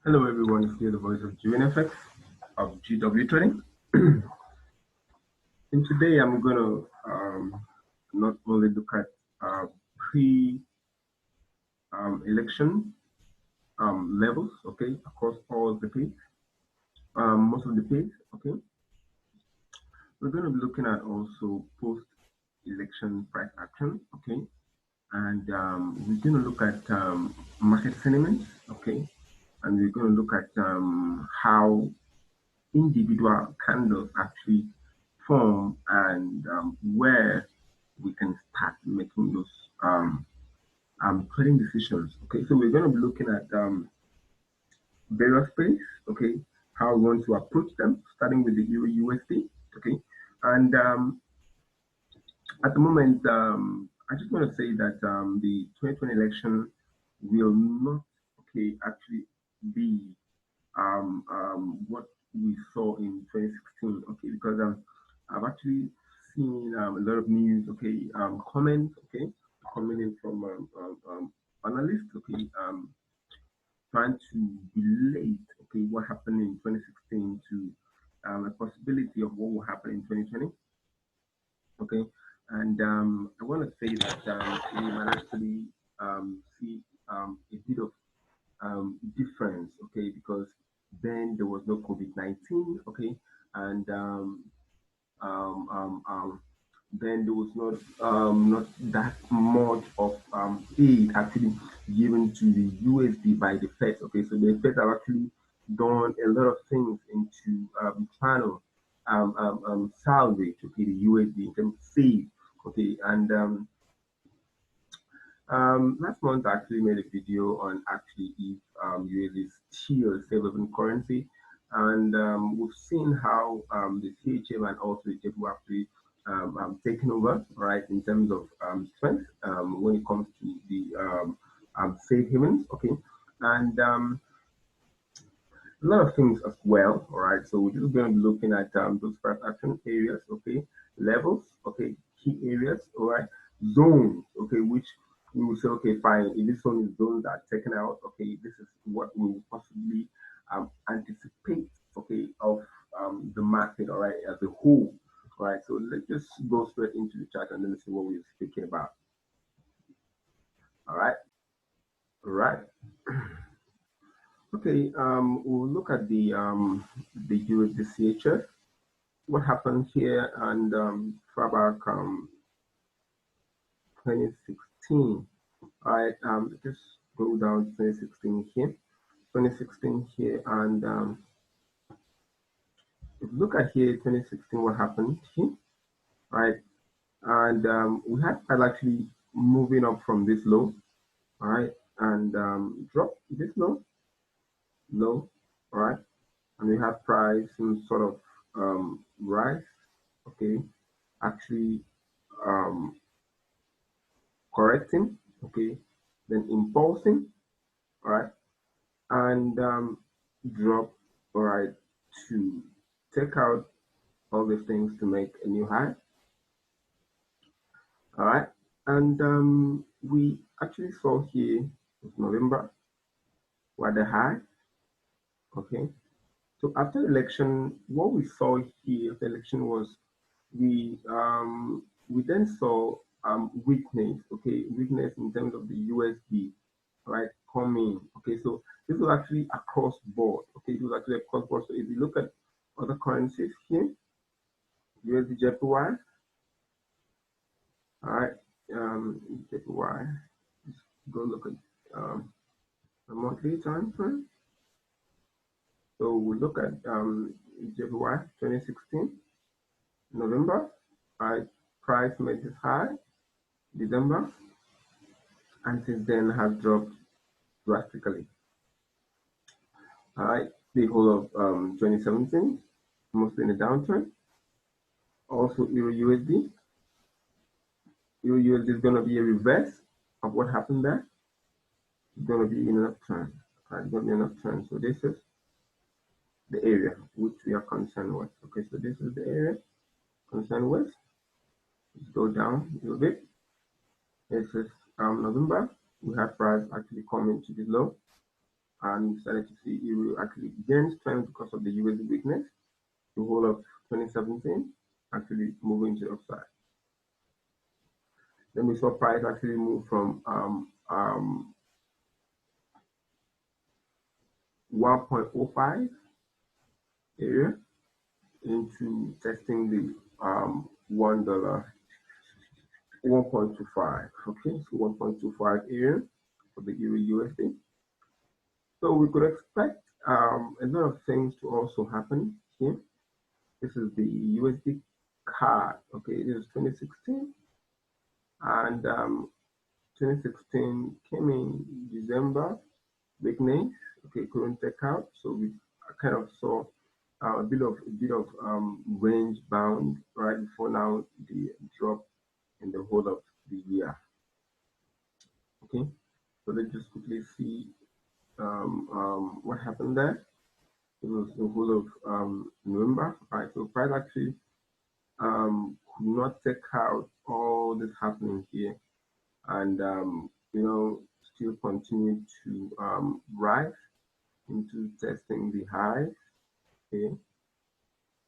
Hello everyone, it's here the voice of GNFX of GW Trading. And today I'm going to not only look at pre-election levels, okay, across all the pays, most of the pays, okay. We're going to be looking at also post-election price action, okay, and we're going to look at market sentiments, okay, and we're going to look at how individual candles actually form and where we can start making those trading decisions. Okay, so we're going to be looking at various ways, okay, how we want to approach them, starting with the Euro USD, okay, and at the moment, I just want to say that the 2020 election will not, okay, actually be what we saw in 2016, okay, because I've actually seen a lot of news, okay, comments, okay, coming in from analysts, okay, trying to relate, okay, what happened in 2016 to a possibility of what will happen in 2020, okay, and I want to say that we might actually see a bit of difference, okay, because then there was no COVID-19, okay, and um, um, then there was not that much of aid actually given to the USD by the Fed, okay, so the Fed have actually done a lot of things into trying to salvage, okay, the USD in terms of save, okay, and last month, I actually made a video on actually if USD is still a stable currency, and we've seen how the CHM and also the JET were actually taken over, right, in terms of strength when it comes to the safe havens, okay, and a lot of things as well, all right. So we're just going to be looking at those price action areas, okay, levels, okay, key areas, all right, zones, okay, which we will say, okay, fine, if this one is zones that are taken out, okay, this is what we will possibly anticipate, okay, of the market, all right, as a whole, all right. So let's just go straight into the chart and then see what we're speaking about, all right, all right. Okay, we'll look at the USD CHF, what happened here, and far back 2016. All right, just go down 2016 here, 2016 here, and if you look at here 2016, what happened here, right? And we had actually moving up from this low, all right, and drop this low, all right, and we had price some sort of rise, okay, actually um, correcting, okay, then impulsing, all right, and drop, all right, to take out all these things to make a new high, all right, and we actually saw here November were the high, okay. So after election, what we saw here after election was we then saw weakness, okay, weakness in terms of the USD, right, coming. Okay, so this was actually across board. Okay, it was actually across board. So if you look at other currencies here, USD JPY, all right, JPY, just go look at the monthly time frame. So we look at JPY 2016 November, right, price made this high December, and since then has dropped drastically. All right, the whole of 2017, mostly in a downturn. Also, Euro USD. Euro USD is going to be a reverse of what happened there. It's going to be in an upturn. Right, it's going to be an upturn. So this is the area which we are concerned with. Okay, so this is the area concerned with. Let's go down a little bit. This is November. We have price actually coming to the low. and we started to see euro actually gain strength because of the USD weakness. The whole of 2017 actually moving to the upside. Then we saw price actually move from 1.05 area into testing the $1 1.25. Okay, so 1.25 area for the euro USD. So we could expect a lot of things to also happen here. This is the USD card. Okay, it is 2016, and 2016 came in December, weakness. Okay, couldn't take out, so we kind of saw a bit of range bound right before now the drop in the whole of the year. Okay, so let's just quickly see what happened there. It was the whole of November. Right, so price actually could not take out all this happening here, and still continue to rise into testing the high. Okay,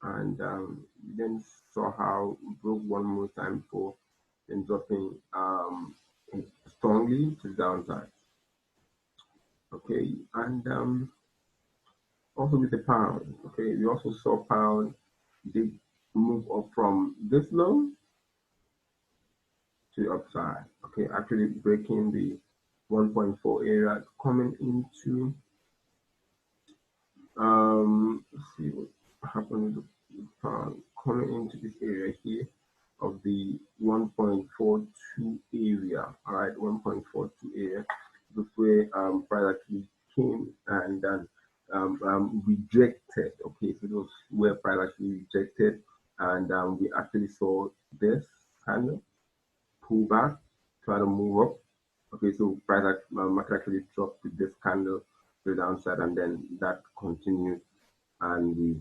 and then saw how it broke one more time before then dropping strongly to the downside. Okay, and also with the pound. Okay, we also saw pound did move up from this low to the upside. Okay, actually breaking the 1.4 area, coming into let's see what happened with the pound, coming into this area here of the 1.42 area. All right, 1.42 area. This way price actually came and then rejected. Okay, so those where price actually rejected, and we actually saw this kind of pull back, try to move up. Okay, so price market actually dropped with this candle to the downside, and then that continued, and we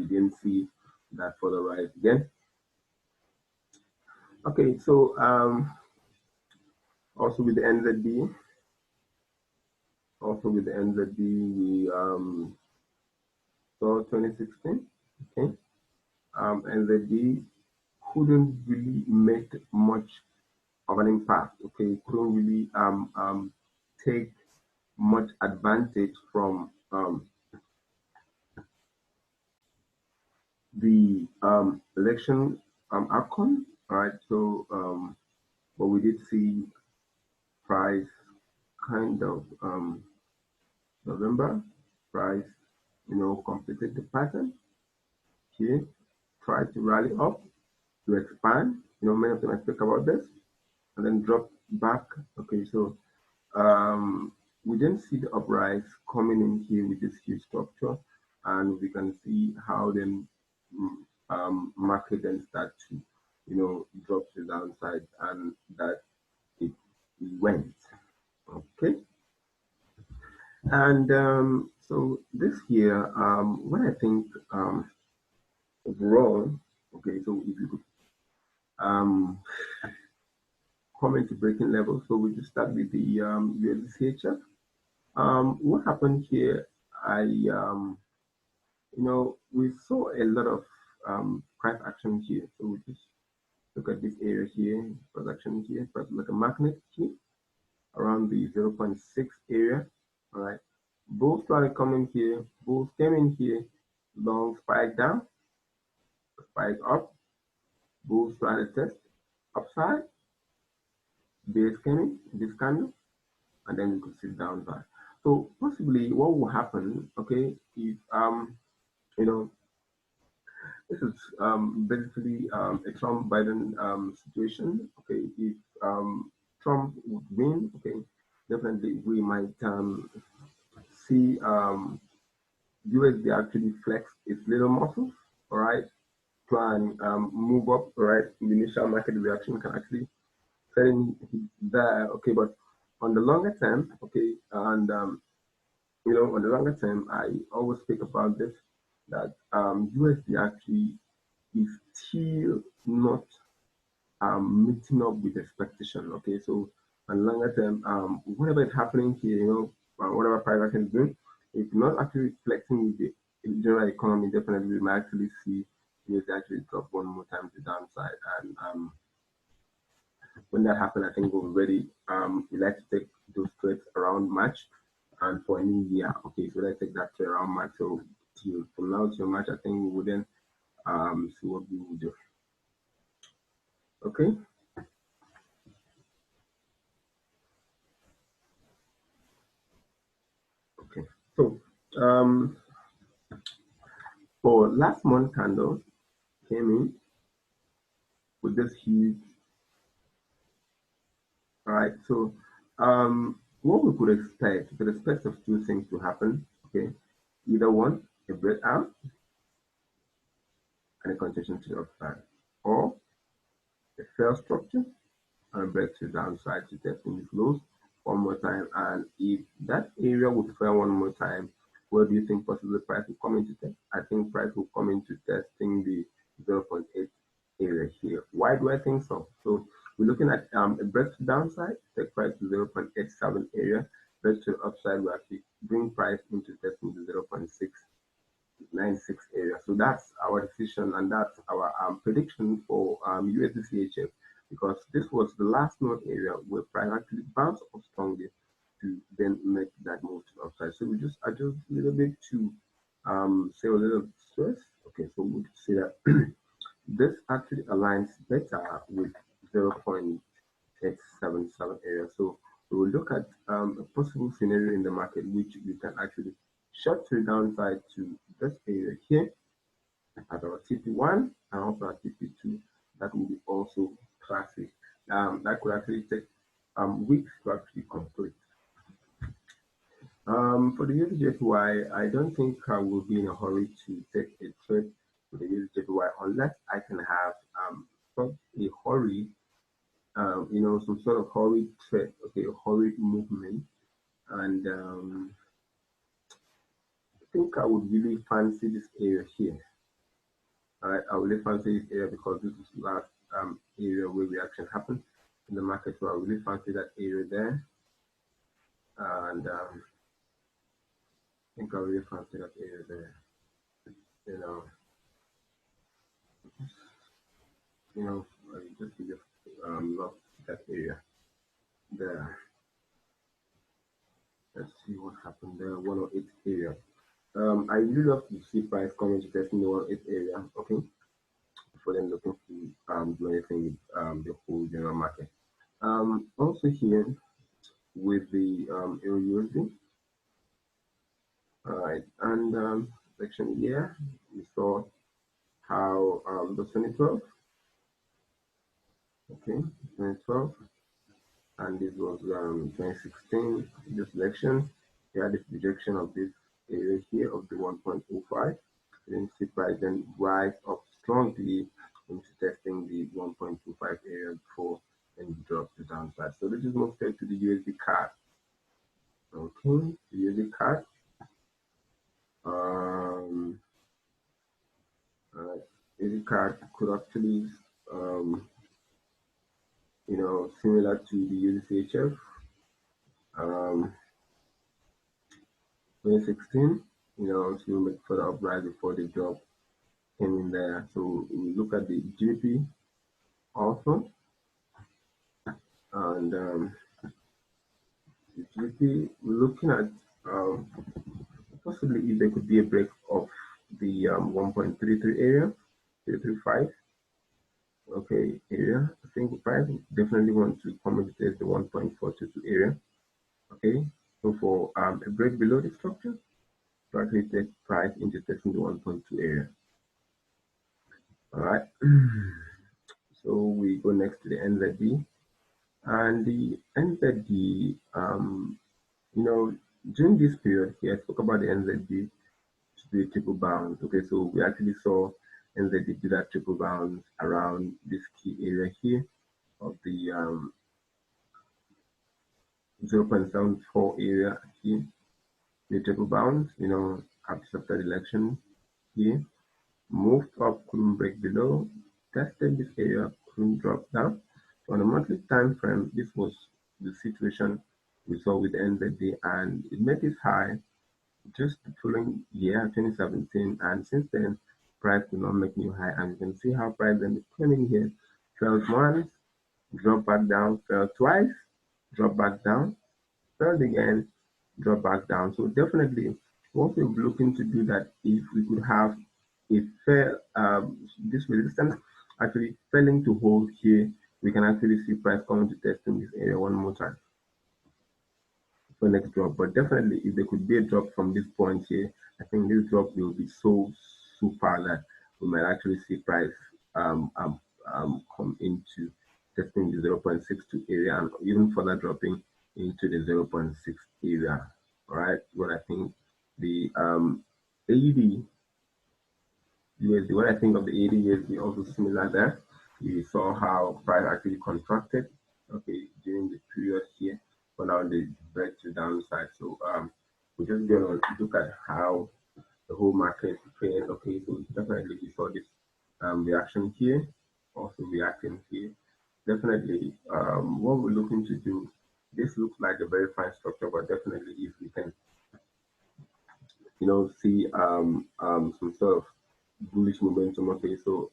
didn't see that further rise again. Okay, so also with the NZD, we saw 2016. Okay, NZD couldn't really make much of an impact. Okay, couldn't really take much advantage from the election outcome. All right, so but we did see price kind of November price, completed the pattern here, tried to rally up to expand. Many of them I speak about this, and then drop back. Okay, so we didn't see the uprise coming in here with this huge structure, and we can see how then market then start to drop to the downside, and that it went. Okay, and so this year, what I think overall, okay, so if you could come into breaking level, so we just start with the USDCHF. What happened here? We saw a lot of price action here. So we just look at this area here, price action here, price like a magnet here around the 0.6 area. All right, bulls started coming here, bulls came in here, long spike down, spike up, bulls started test upside, bears came in this candle, and then we could see downside. So possibly what will happen, okay, if this is basically a Trump-Biden situation. Okay, if Trump would win, okay, definitely we might see USD actually flex its little muscles, all right, try and move up, all right. The initial market reaction can actually set in there, okay, but on the longer term, okay, and on the longer term, I always speak about this, that USD actually is still not meeting up with expectation. Okay, so on longer term, whatever is happening here, whatever price action is doing, if not actually reflecting the general economy, definitely we might actually see USD actually drop one more time to the downside. And when that happens, I think we're ready. We like to take those trades around March and for a new year. Okay, so let's take that trade around March. So from now till March, I think we will then see what we will do. Okay. Okay. So for last month candle came in with this huge. All right. So what we could expect of two things to happen. Okay. Either one, a breakout and a continuation to the upside, or a fair structure and break to the downside to testing the close one more time. And if that area would fail one more time, where do you think possibly price will come into test? I think price will come into testing the 0.8 area here. Why do I think so? So we're looking at a break to the downside, take price to 0.87 area, break to the upside, we actually bring price into testing the 0.696 area. So that's our decision and that's our prediction for USD because this was the last node area where price actually bounced up strongly to then make that move to the upside. So we just adjust a little bit to say a little stress. Okay, so we could see that this actually aligns better with 0.877 area. So we will look at a possible scenario in the market which we can actually short to the downside to this area here at our TP1 and also at TP2. That will be also classic. That could actually take weeks to actually complete. For the USDJPY, I don't think I will be in a hurry to take a trade for the USDJPY unless I can have some sort of hurried trade, okay, a hurried movement. And I think I would really fancy this area here. All right, I really fancy this area because this is the last area where reaction happened in the market. So I really fancy that area there. And I think I really fancy that area there. You know, just to lost that area there. Let's see what happened there. 108 area. I really love to see price coming to testing the 108 area. Okay, for them looking to do anything with the whole general market. Also here with the Euro USD. All right, and section here we saw how the 2012. Okay, 2012. And this was 2016, this election. We had this projection of this area here of the 1.05. Then see price then rise up strongly into testing the 1.25 area before then drop to downside. So let's just move straight to the USD card. Okay, the USD card. USD card could actually similar to the USDHF. 2016, to make further uprise before the drop came in there. So we look at the GBP also, and the GBP, we're looking at possibly if there could be a break of the 1.33 area, 335. Okay, area. I think price definitely want to compensate the 1.422 area. Okay, so for a break below the structure, to actually take price into testing the 1.2 area. All right. So we go next to the NZD, and the NZD, during this period here, I spoke about the NZD to do a triple bounce. Okay, so we actually saw NZD do that triple bounce around this key area here of the 0.74 area here. The triple bounce, after the election here, moved up, couldn't break below, tested this area, couldn't drop down. On a monthly time frame, this was the situation we saw with the end of the day, and it made its high just the following year, 2017, and since then, price did not make new high, and you can see how price then is coming here, fell once, drop back down, fell twice, drop back down, fell again, drop back down. So definitely, what we're looking to do that if we could have a fair this resistance actually failing to hold here, we can actually see price coming to testing this area one more time for next drop. But definitely, if there could be a drop from this point here, I think this drop will be so super that we might actually see price come into testing the 0.62 area and even further dropping into the 0.6 area. All right, what I think the 80 USD. When I think of the 80 USD, also similar there. We saw how price actually contracted, okay, during the period here, but now they break to downside. So we're just gonna look at how the whole market traded. Okay, so definitely we saw this reaction here, also reacting here. Definitely, what we're looking to do. This looks like a very fine structure, but definitely if we can see some sort of bullish momentum. Okay, so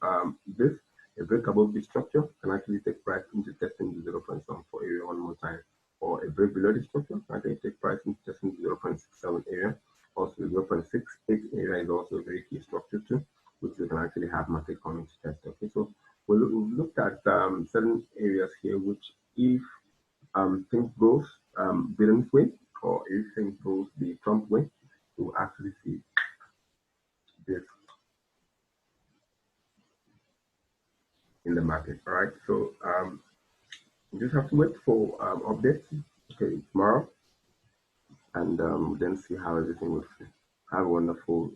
this a break above this structure can actually take price into testing the 0.74 area one more time, or a break below the structure can actually take price into testing the 0.67 area. Also, the 0.68 area is also a very key structure too, which we can actually have market coming to test. Okay, so we've looked at certain areas here, which if things goes Biden's way, or if things goes the Trump way, we'll actually see this in the market. All right. So you just have to wait for updates. Okay, tomorrow, and then see how everything will feel. Have a wonderful